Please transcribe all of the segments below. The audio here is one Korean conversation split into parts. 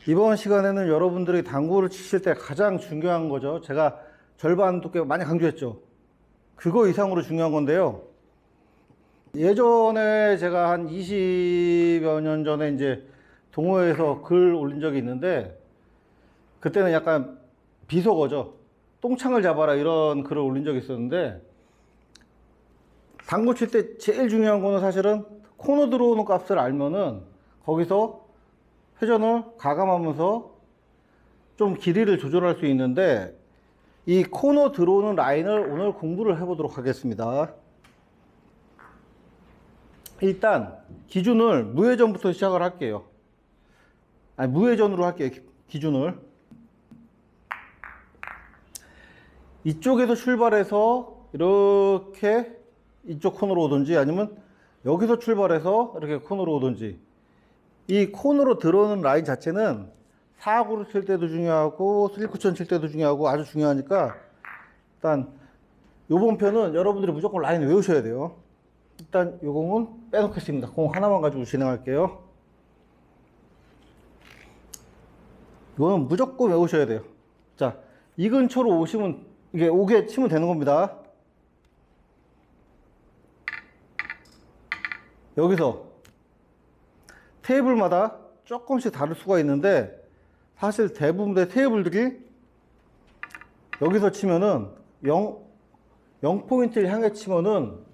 이번 시간에는 여러분들이 당구를 치실 때 가장 중요한 거죠. 제가 절반 두께 많이 강조했죠. 그거 이상으로 중요한 건데요. 예전에 제가 한 20여 년 전에 이제 동호회에서 글 올린 적이 있는데, 그때는 약간 비속어죠. 똥창을 잡아라 이런 글을 올린 적이 있었는데, 당구 칠 때 제일 중요한 거는 사실은 코너 들어오는 값을 알면은 거기서 회전을 가감하면서 좀 길이를 조절할 수 있는데, 이 코너 들어오는 라인을 오늘 공부를 해보도록 하겠습니다. 일단 기준을 무회전부터 시작을 할게요. 아니, 무회전으로 할게요. 기준을 이쪽에서 출발해서 이렇게 이쪽 코너로 오든지, 아니면 여기서 출발해서 이렇게 코너로 오든지, 이 코너로 들어오는 라인 자체는 사구를 칠 때도 중요하고 슬리쿠션 칠 때도 중요하고 아주 중요하니까, 일단 요번 편은 여러분들이 무조건 라인 외우셔야 돼요. 일단 요 공은 빼놓겠습니다. 공 하나만 가지고 진행할게요. 이거는 무조건 외우셔야 돼요. 자, 이 근처로 오시면, 이게 오게 치면 되는 겁니다. 여기서 테이블마다 조금씩 다를 수가 있는데, 사실 대부분의 테이블들이 여기서 치면은 0포인트를 향해 치면은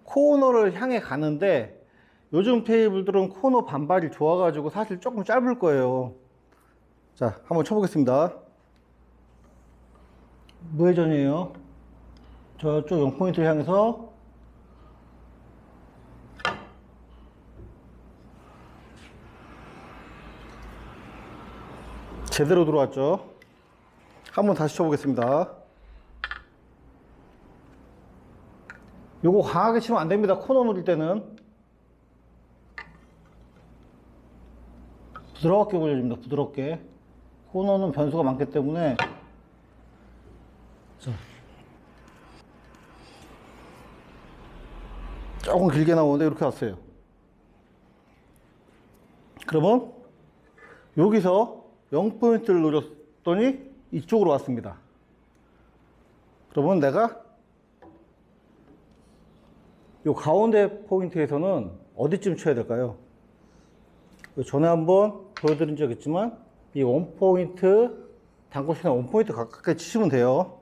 코너를 향해 가는데, 요즘 테이블들은 코너 반발이 좋아가지고 사실 조금 짧을 거예요. 자, 한번 쳐보겠습니다. 무회전이에요. 저쪽 0포인트를 향해서 제대로 들어왔죠. 한번 다시 쳐보겠습니다. 요거 강하게 치면 안 됩니다. 코너 누릴 때는 부드럽게 올려줍니다. 부드럽게. 코너는 변수가 많기 때문에. 자, 조금 길게 나오는데 이렇게 왔어요. 그러면 여기서 0포인트를 노렸더니 이쪽으로 왔습니다. 그러면 내가 요 가운데 포인트에서는 어디쯤 쳐야 될까요? 전에 한번 보여드린 적 있지만, 이 원포인트, 당구치는 원포인트 가깝게 치시면 돼요.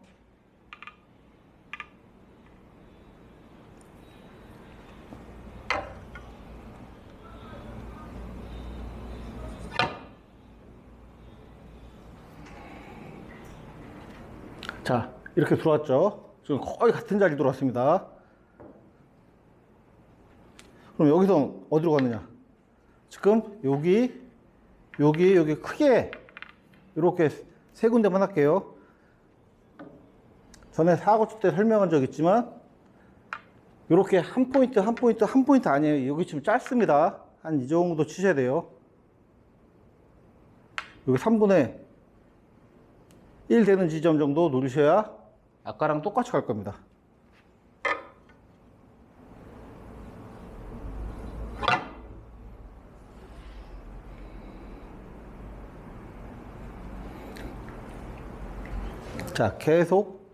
자, 이렇게 들어왔죠. 지금 거의 같은 자리 들어왔습니다. 그럼 여기서 어디로 갔느냐? 지금 여기 크게 이렇게 세 군데만 할게요. 전에 사고 칠 때 설명한 적 있지만, 이렇게 한 포인트 아니에요. 여기 지금 짧습니다. 한 이 정도 치셔야 돼요. 여기 3분의 1 되는 지점 정도 누르셔야 아까랑 똑같이 갈 겁니다. 자, 계속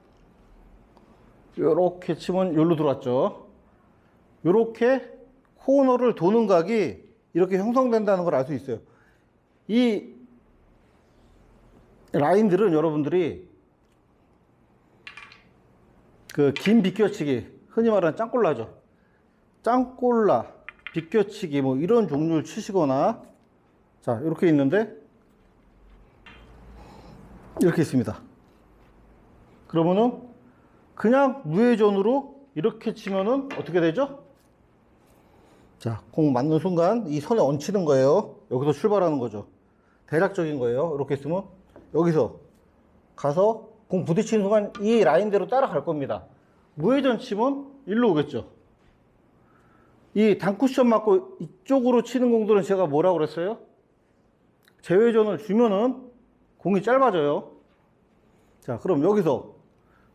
요렇게 치면 여기로 들어왔죠. 요렇게 코너를 도는 각이 이렇게 형성된다는 걸 알 수 있어요. 이 라인들은 여러분들이 그 긴 비껴치기, 흔히 말하는 짱꼴라죠. 짱꼴라, 비껴치기 뭐 이런 종류를 치시거나, 자, 이렇게 있는데 이렇게 있습니다. 그러면은 그냥 무회전으로 이렇게 치면은 어떻게 되죠? 자, 공 맞는 순간 이 선에 얹히는 거예요. 여기서 출발하는 거죠. 대략적인 거예요. 이렇게 있으면 여기서 가서 공 부딪히는 순간 이 라인대로 따라갈 겁니다. 무회전 치면 일로 오겠죠. 이 단쿠션 맞고 이쪽으로 치는 공들은 제가 뭐라고 그랬어요? 재회전을 주면은 공이 짧아져요. 자, 그럼 여기서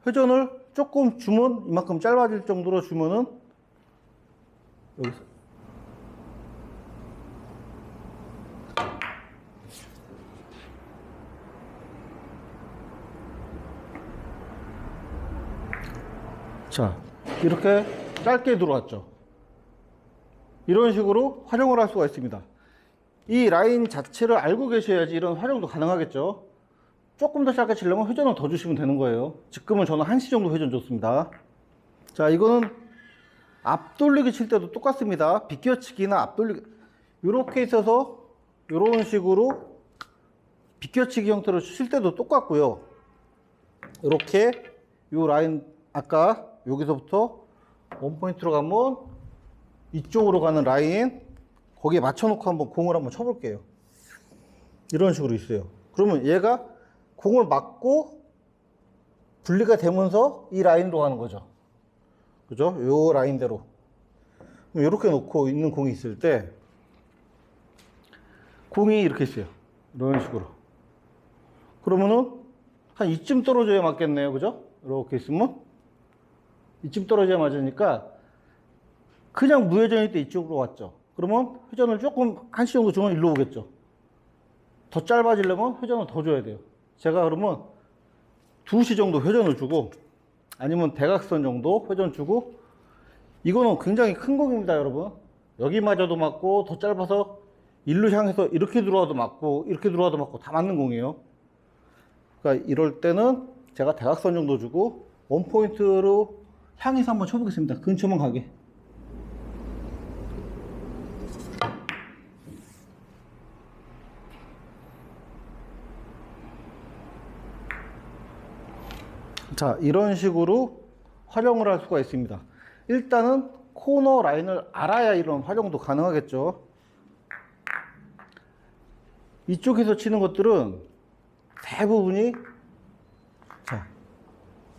회전을 조금 주면, 이만큼 짧아질 정도로 주면은 여기서 자, 이렇게 짧게 들어왔죠. 이런 식으로 활용을 할 수가 있습니다. 이 라인 자체를 알고 계셔야지 이런 활용도 가능하겠죠. 조금 더 짧게 치려면 회전을 더 주시면 되는 거예요. 지금은 저는 1시 정도 회전 줬습니다. 자, 이거는 앞돌리기 칠 때도 똑같습니다. 비껴치기나 앞돌리기 이렇게 있어서 이런 식으로 비껴치기 형태로 칠 때도 똑같고요. 이렇게 이 라인 아까 여기서부터 원포인트로 가면 이쪽으로 가는 라인 거기에 맞춰놓고 한번 공을 한번 쳐볼게요. 이런 식으로 있어요. 그러면 얘가 공을 맞고 분리가 되면서 이 라인으로 가는 거죠. 그죠? 요 라인대로. 이렇게 놓고 있는 공이 있을 때 공이 이렇게 있어요. 이런 식으로. 그러면은 한 이쯤 떨어져야 맞겠네요. 그죠? 이렇게 있으면 이쯤 떨어져야 맞으니까 그냥 무회전일 때 이쪽으로 왔죠. 그러면 회전을 조금 1시 정도 주면 일로 오겠죠. 더 짧아지려면 회전을 더 줘야 돼요. 제가 그러면 2시 정도 회전을 주고 아니면 대각선 정도 회전 주고 이거는 굉장히 큰 공입니다, 여러분. 여기 맞아도 맞고 더 짧아서 일로 향해서 이렇게 들어와도 맞고 이렇게 들어와도 맞고 다 맞는 공이에요. 그러니까 이럴 때는 제가 대각선 정도 주고 원포인트로 향해서 한번 쳐보겠습니다. 근처만 가게. 자, 이런 식으로 활용을 할 수가 있습니다. 일단은 코너 라인을 알아야 이런 활용도 가능하겠죠. 이쪽에서 치는 것들은 대부분이 자,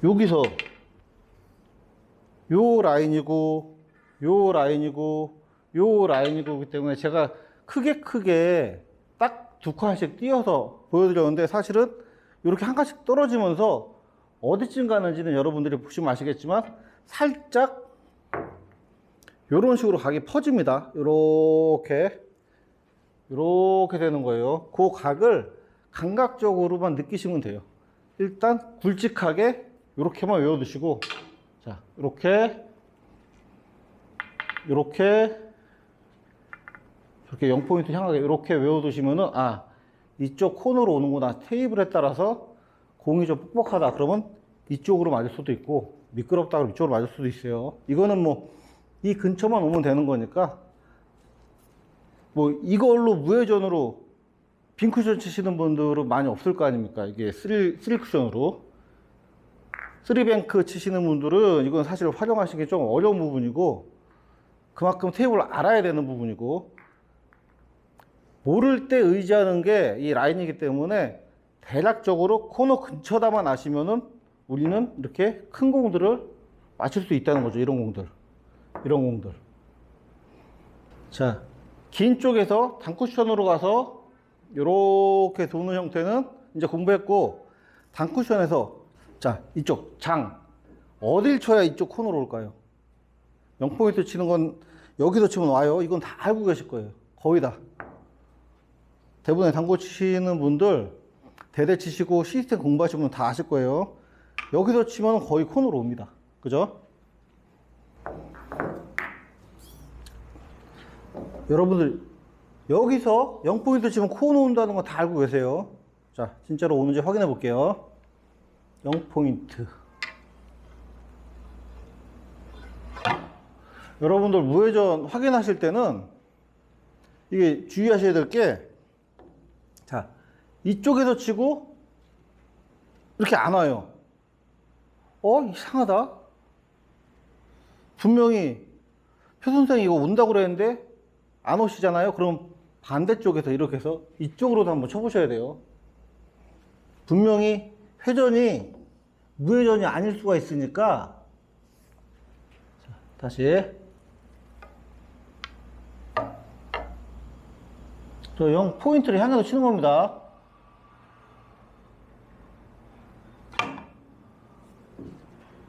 여기서 요 라인이고 요 라인이고 요 라인이고 그렇기 때문에 제가 크게 딱 2칸씩 띄어서 보여드렸는데 사실은 이렇게 한 칸씩 떨어지면서 어디쯤 가는지는 여러분들이 보시면 아시겠지만 살짝 이런 식으로 각이 퍼집니다. 이렇게 되는 거예요. 그 각을 감각적으로만 느끼시면 돼요. 일단 굵직하게 이렇게만 외워두시고 자, 이렇게 0포인트 향하게 이렇게 외워두시면은 아, 이쪽 코너로 오는구나. 테이블에 따라서 공이 좀 뻑뻑하다 그러면 이쪽으로 맞을 수도 있고 미끄럽다 그러면 이쪽으로 맞을 수도 있어요. 이거는 뭐 이 근처만 오면 되는 거니까 뭐 이걸로 무회전으로 빈쿠션 치시는 분들은 많이 없을 거 아닙니까? 이게 3쿠션으로 3뱅크 치시는 분들은 이건 사실 활용하시기 좀 어려운 부분이고 그만큼 테이블을 알아야 되는 부분이고 모를 때 의지하는 게 이 라인이기 때문에 대략적으로 코너 근처다만 아시면은 우리는 이렇게 큰 공들을 맞출 수 있다는 거죠. 이런 공들. 자, 긴 쪽에서 단쿠션으로 가서 이렇게 도는 형태는 이제 공부했고 단쿠션에서 자, 이쪽 장 어딜 쳐야 이쪽 코너로 올까요? 0포인트 치는 건 여기서 치면 와요. 이건 다 알고 계실 거예요. 거의 다. 대부분의 당구 치시는 분들 대대 치시고 시스템 공부하시면 다 아실 거예요. 여기서 치면 거의 코너로 옵니다. 그죠? 여러분들 여기서 0포인트 치면 코너 온다는 거 다 알고 계세요. 자, 진짜로 오는지 확인해 볼게요. 0포인트. 여러분들 무회전 확인하실 때는 이게 주의하셔야 될 게 자, 이쪽에서 치고 이렇게 안 와요. 이상하다. 분명히 표 선생이 이거 온다고 그랬는데 안 오시잖아요. 그럼 반대쪽에서 이렇게 해서 이쪽으로도 한번 쳐보셔야 돼요. 분명히 회전이 무회전이 아닐 수가 있으니까 자, 다시 저 0포인트를 향해서 치는 겁니다.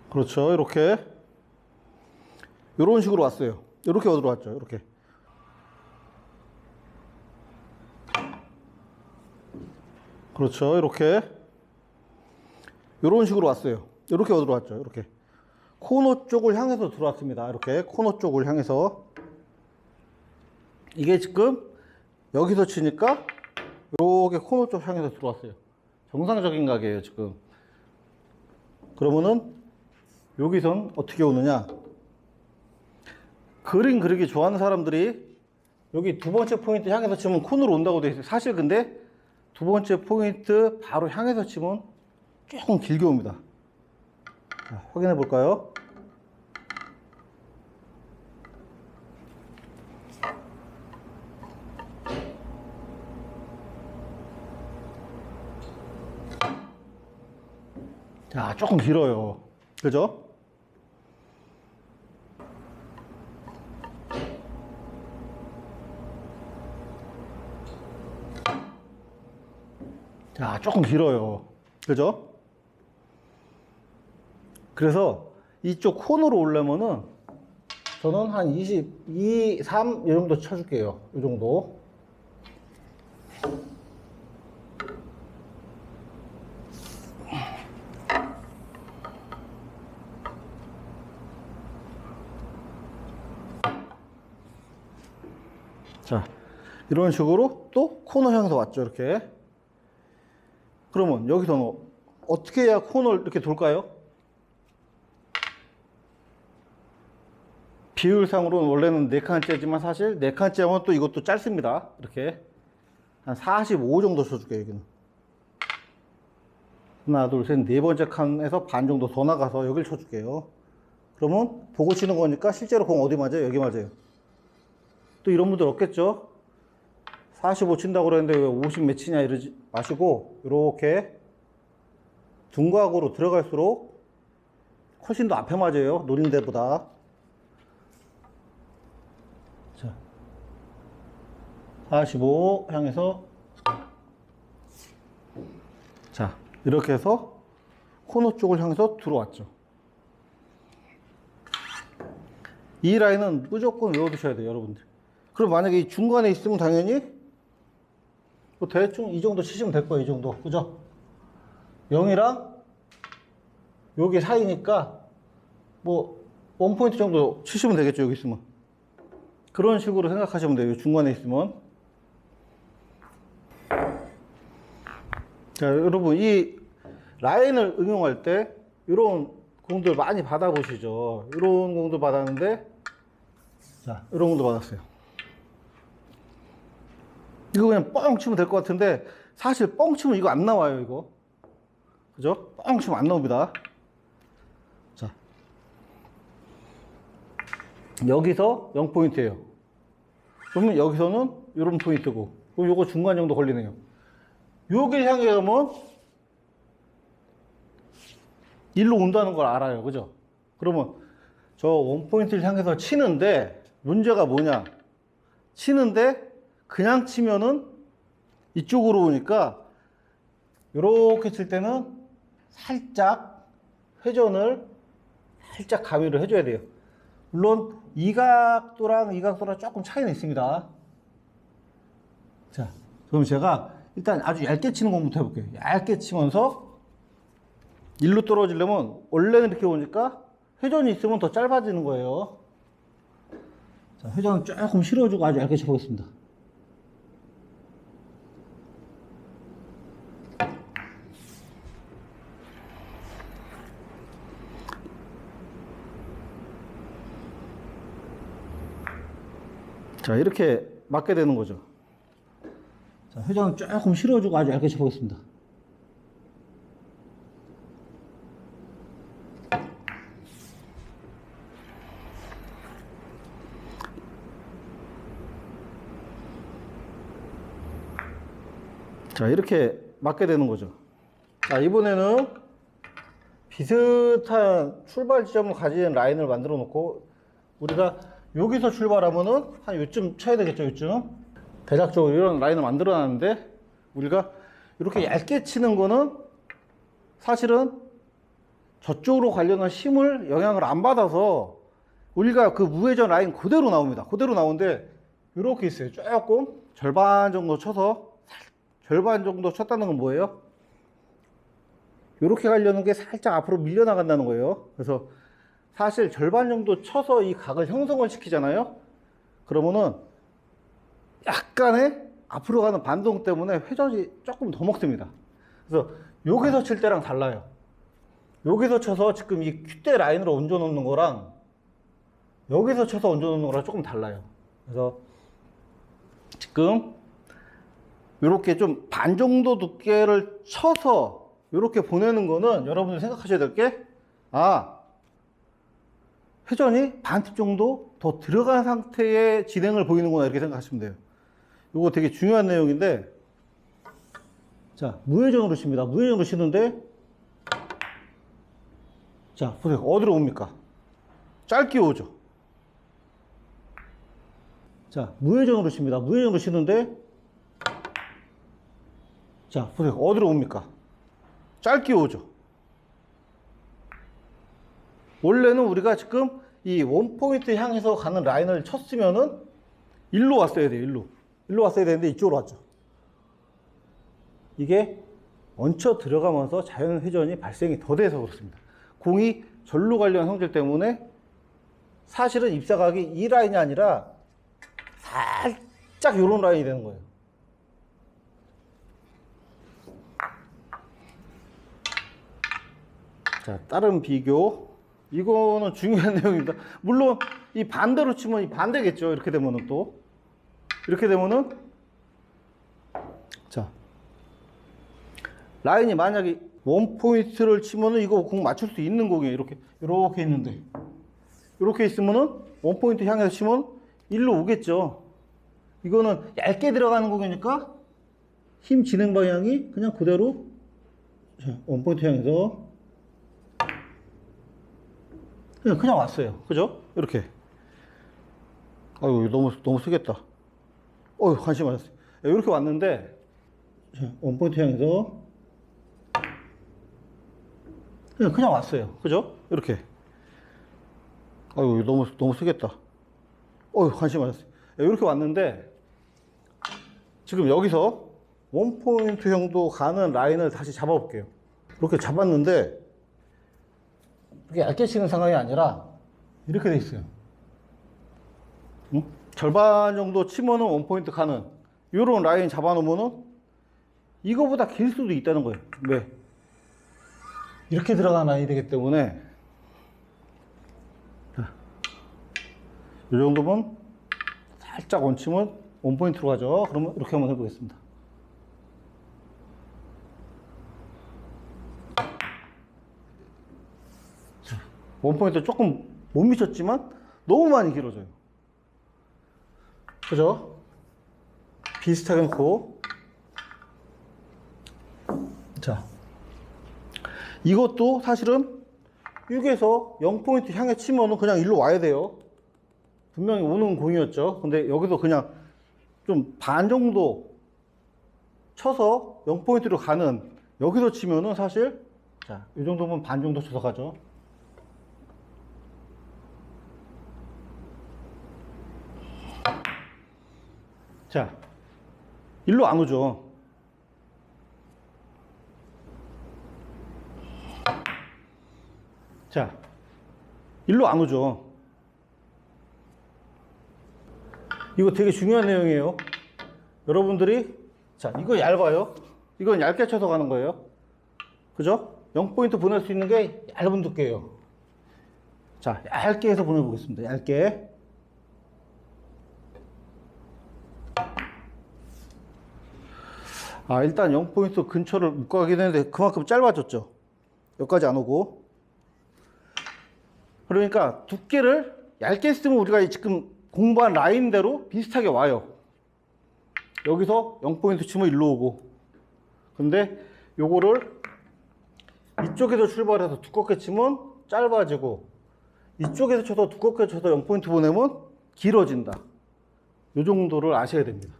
그렇죠. 이렇게 이런 식으로 왔어요. 이렇게 들어왔죠. 이렇게 그렇죠. 이렇게 이런 식으로 왔어요. 이렇게 들어왔죠. 이렇게 코너 쪽을 향해서 들어왔습니다. 이렇게 코너 쪽을 향해서. 이게 지금 여기서 치니까 이렇게 코너 쪽 향해서 들어왔어요. 정상적인 각이에요, 지금. 그러면은 여기선 어떻게 오느냐? 그림 그리기 좋아하는 사람들이 여기 두 번째 포인트 향해서 치면 코너로 온다고 되어 있어요. 사실 근데 두 번째 포인트 바로 향해서 치면 조금 길게 옵니다. 자, 확인해 볼까요? 자, 조금 길어요. 그죠? 자, 조금 길어요. 그죠? 그래서 이쪽 코너로 오려면은 저는 한 22, 3 이 정도 쳐줄게요. 이 정도. 자, 이런 식으로 또 코너 향해서 왔죠, 이렇게. 그러면 여기서는 어떻게 해야 코너를 이렇게 돌까요? 비율상으로는 원래는 4칸째지만 사실 4칸째 하면 또 이것도 짧습니다. 이렇게. 한 45 정도 쳐줄게요, 여기는. 하나, 둘, 셋, 네 번째 칸에서 반 정도 더 나가서 여기를 쳐줄게요. 그러면 보고 치는 거니까 실제로 공 어디 맞아요? 여기 맞아요. 또 이런 분들 없겠죠? 45 친다고 그랬는데 왜 50 몇 치냐 이러지 마시고 이렇게 둔각으로 들어갈수록 훨씬 더 앞에 맞아요. 노린 데보다. 자, 45 향해서 자, 이렇게 해서 코너 쪽을 향해서 들어왔죠. 이 라인은 무조건 외워두셔야 돼요, 여러분들. 그럼 만약에 이 중간에 있으면 당연히 뭐 대충 이 정도 치시면 될 거예요, 이 정도. 그죠? 0이랑 여기 사이니까 뭐 원포인트 정도 치시면 되겠죠, 여기 있으면. 그런 식으로 생각하시면 돼요, 중간에 있으면. 자, 여러분, 이 라인을 응용할 때 이런 공들 많이 받아보시죠. 이런 공들 받았는데, 자, 이런 공들 받았어요. 이거 그냥 뻥 치면 될 것 같은데 사실 뻥 치면 이거 안 나와요, 이거. 그죠? 뻥 치면 안 나옵니다. 자, 여기서 0포인트예요. 그러면 여기서는 이런 포인트고, 그럼 요거 중간 정도 걸리네요. 여길 향해 가면 일로 온다는 걸 알아요, 그죠? 그러면 저 원포인트를 향해서 치는데 문제가 뭐냐? 치는데 그냥 치면은 이쪽으로 오니까 이렇게 칠 때는 살짝 회전을 살짝 가미를 해줘야 돼요. 물론 이 각도랑 이 각도랑 조금 차이는 있습니다. 자, 그럼 제가 일단 아주 얇게 치는 공부터 해볼게요. 얇게 치면서 일로 떨어지려면 원래는 이렇게 오니까 회전이 있으면 더 짧아지는 거예요. 자, 회전을 조금 실어주고 아주 얇게 쳐보겠습니다. 자, 이렇게 맞게 되는 거죠. 자, 회전을 조금 실어주고 아주 얇게 쳐보겠습니다. 자, 이렇게 맞게 되는 거죠. 자, 이번에는 비슷한 출발 지점을 가진 라인을 만들어 놓고 우리가 여기서 출발하면은 한 요쯤 쳐야 되겠죠, 요쯤. 대략적으로 이런 라인을 만들어 놨는데 우리가 이렇게 얇게 치는 거는 사실은 저쪽으로 가려는 힘을 영향을 안 받아서 우리가 그 무회전 라인 그대로 나옵니다. 그대로 나오는데 이렇게 있어요. 조금 절반 정도 쳐서 절반 정도 쳤다는 건 뭐예요? 이렇게 가려는 게 살짝 앞으로 밀려나간다는 거예요. 그래서 사실 절반 정도 쳐서 이 각을 형성을 시키잖아요. 그러면은 약간의 앞으로 가는 반동 때문에 회전이 조금 더 먹습니다. 그래서 여기서 칠 때랑 달라요. 여기서 쳐서 지금 이 큐대 라인으로 얹어 놓는 거랑 여기서 쳐서 얹어 놓는 거랑 조금 달라요. 그래서 지금 이렇게 좀 반 정도 두께를 쳐서 이렇게 보내는 거는 여러분들 생각하셔야 될 게, 회전이 반팁 정도 더 들어간 상태의 진행을 보이는구나, 이렇게 생각하시면 돼요. 이거 되게 중요한 내용인데, 자, 무회전으로 칩니다. 무회전으로 치는데, 자, 보세요. 어디로 옵니까? 짧게 오죠. 자, 무회전으로 칩니다. 무회전으로 치는데, 자, 보세요. 어디로 옵니까? 짧게 오죠. 원래는 우리가 지금 이 원포인트 향해서 가는 라인을 쳤으면은 일로 왔어야 돼요. 일로 왔어야 되는데 이쪽으로 왔죠. 이게 얹혀 들어가면서 자연 회전이 발생이 더 돼서 그렇습니다. 공이 절로 가려는 성질 때문에 사실은 입사각이 이 라인이 아니라 살짝 이런 라인이 되는 거예요. 자, 다른 비교. 이거는 중요한 내용입니다. 물론 이 반대로 치면 이 반대겠죠. 이렇게 되면은 또 이렇게 되면은, 자, 라인이 만약에 원 포인트를 치면은 이거 공 맞출 수 있는 공이에요. 이렇게 있는데 이렇게 있으면은 원 포인트 향해서 치면 일로 오겠죠. 이거는 얇게 들어가는 공이니까 힘 진행 방향이 그냥 그대로, 자, 원 포인트 향해서 그냥 왔어요. 그죠? 이렇게. 아유, 너무 쓰겠다. 관심 많았어요. 이렇게 왔는데, 자, 원포인트 향해서 그냥 왔어요. 그죠? 이렇게. 아유, 너무 쓰겠다. 관심 많았어요. 이렇게 왔는데, 지금 여기서 원포인트 형도 가는 라인을 다시 잡아볼게요. 이렇게 잡았는데, 이렇게 얇게 치는 상황이 아니라 이렇게 돼 있어요. 응? 절반 정도 치면은 원포인트 가는 이런 라인 잡아놓으면은 이거보다 길 수도 있다는 거예요. 왜? 이렇게 들어가는 라인이 되기 때문에, 자, 이 정도면 살짝 얹히면 원포인트로 가죠. 그러면 이렇게 한번 해보겠습니다. 원포인트 조금 못 미쳤지만 너무 많이 길어져요. 그죠? 비슷하게 놓고, 자, 이것도 사실은 6에서 0포인트 향해 치면은 그냥 일로 와야 돼요. 분명히 오는 공이었죠. 근데 여기서 그냥 좀 반 정도 쳐서 0포인트로 가는, 여기서 치면은 사실, 자, 이 정도면 반 정도 쳐서 가죠. 자, 일로 안 오죠. 자, 일로 안 오죠. 이거 되게 중요한 내용이에요. 여러분들이, 자, 이거 얇아요. 이건 얇게 쳐서 가는 거예요. 그죠? 0포인트 보낼 수 있는 게 얇은 두께예요. 자, 얇게 해서 보내보겠습니다. 얇게. 일단 0포인트 근처를 못 가긴 했는데 그만큼 짧아졌죠. 여기까지 안 오고. 그러니까 두께를 얇게 쓰면 우리가 지금 공부한 라인대로 비슷하게 와요. 여기서 0포인트 치면 일로 오고. 근데 요거를 이쪽에서 출발해서 두껍게 치면 짧아지고, 이쪽에서 쳐서 두껍게 쳐서 0포인트 보내면 길어진다. 요 정도를 아셔야 됩니다.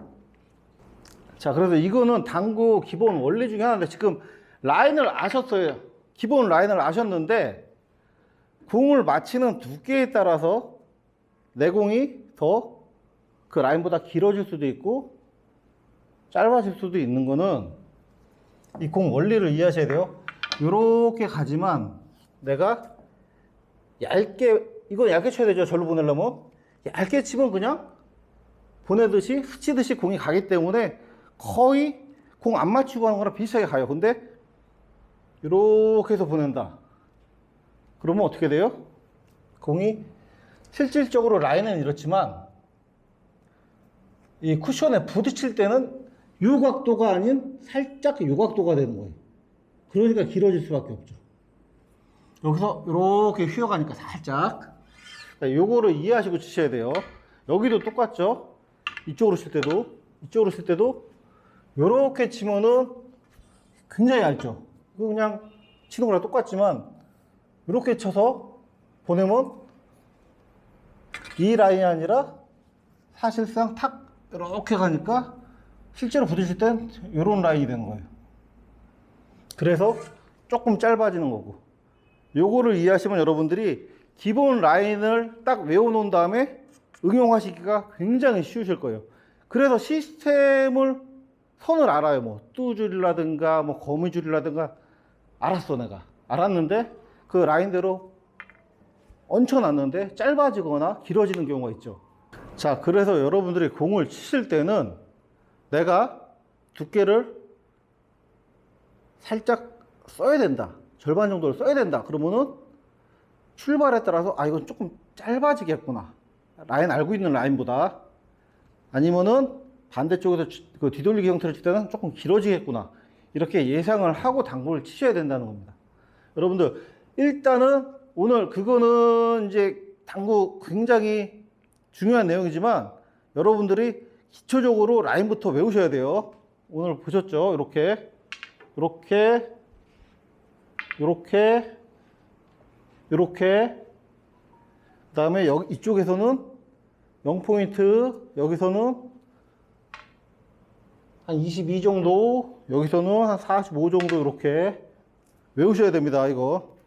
자, 그래서 이거는 당구 기본 원리 중에 하나인데, 지금 라인을 아셨어요. 기본 라인을 아셨는데, 공을 맞히는 두께에 따라서 내 공이 더 그 라인보다 길어질 수도 있고 짧아질 수도 있는 거는 이 공 원리를 이해하셔야 돼요. 이렇게 가지만 내가 얇게, 이건 얇게 쳐야 되죠. 절로 보내려면. 얇게 치면 그냥 보내듯이, 스치듯이 공이 가기 때문에 거의 공 안 맞추고 하는 거랑 비슷하게 가요. 근데 이렇게 해서 보낸다. 그러면 어떻게 돼요? 공이 실질적으로 라인은 이렇지만 이 쿠션에 부딪힐 때는 유각도가 아닌 살짝 유각도가 되는 거예요. 그러니까 길어질 수밖에 없죠. 여기서 이렇게 휘어가니까 살짝. 요거를 이해하시고 치셔야 돼요. 여기도 똑같죠. 이쪽으로 칠 때도 요렇게 치면은 굉장히 얇죠. 그냥 치는 거랑 똑같지만 이렇게 쳐서 보내면 이 라인이 아니라 사실상 탁 이렇게 가니까 실제로 부딪힐 땐 이런 라인이 되는 거예요. 그래서 조금 짧아지는 거고, 요거를 이해하시면 여러분들이 기본 라인을 딱 외워놓은 다음에 응용하시기가 굉장히 쉬우실 거예요. 그래서 시스템을 선을 알아요. 뭐 뚜줄이라든가 뭐 거미줄이라든가 알았어. 내가 알았는데 그 라인대로 얹혀놨는데 짧아지거나 길어지는 경우가 있죠. 자, 그래서 여러분들이 공을 치실 때는 내가 두께를 살짝 써야 된다, 절반 정도를 써야 된다, 그러면은 출발에 따라서 아, 이건 조금 짧아지겠구나, 라인 알고 있는 라인보다. 아니면은 반대쪽에서 그 뒤돌리기 형태를 칠 때는 조금 길어지겠구나, 이렇게 예상을 하고 당구를 치셔야 된다는 겁니다. 여러분들 일단은 오늘 그거는 이제 당구 굉장히 중요한 내용이지만 여러분들이 기초적으로 라인부터 외우셔야 돼요. 오늘 보셨죠? 이렇게 그 다음에 여기 이쪽에서는 0포인트, 여기서는 한 22 정도, 여기서는 한 45 정도, 이렇게 외우셔야 됩니다. 이거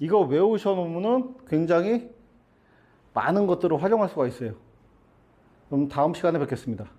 외우셔 놓으면 굉장히 많은 것들을 활용할 수가 있어요. 그럼 다음 시간에 뵙겠습니다.